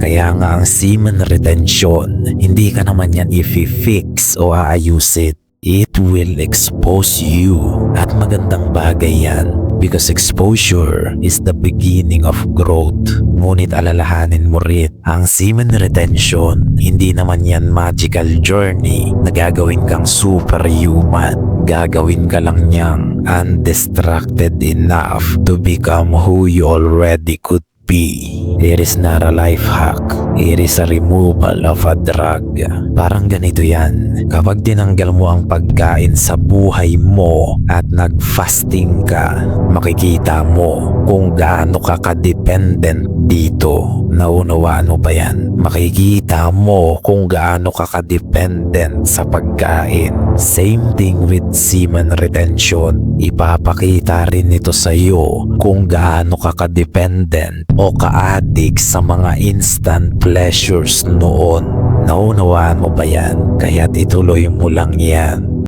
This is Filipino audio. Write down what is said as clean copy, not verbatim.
Kaya nga ang semen retention, hindi ka naman yan i-fix o aayusin. It will expose you at magandang bagay yan because exposure is the beginning of growth. Ngunit alalahanin mo rin, ang semen retention, hindi naman yan magical journey na gagawin kang superhuman. Gagawin ka lang niyang undistracted enough to become who you already could be. It is not a life hack. It is a removal of a drug. Parang ganito yan. Kapag tinanggal mo ang pagkain sa buhay mo at nag-fasting ka, makikita mo kung gaano ka ka-dependent dito. Naunawaan mo ba yan? Makikita mo kung gaano ka ka-dependent sa pagkain. Same thing with semen retention. Ipapakita rin ito sa iyo kung gaano ka ka-dependent o ka-addict sa mga instant pleasures noon. Naunawaan mo ba yan? Kaya't ituloy mo lang yan.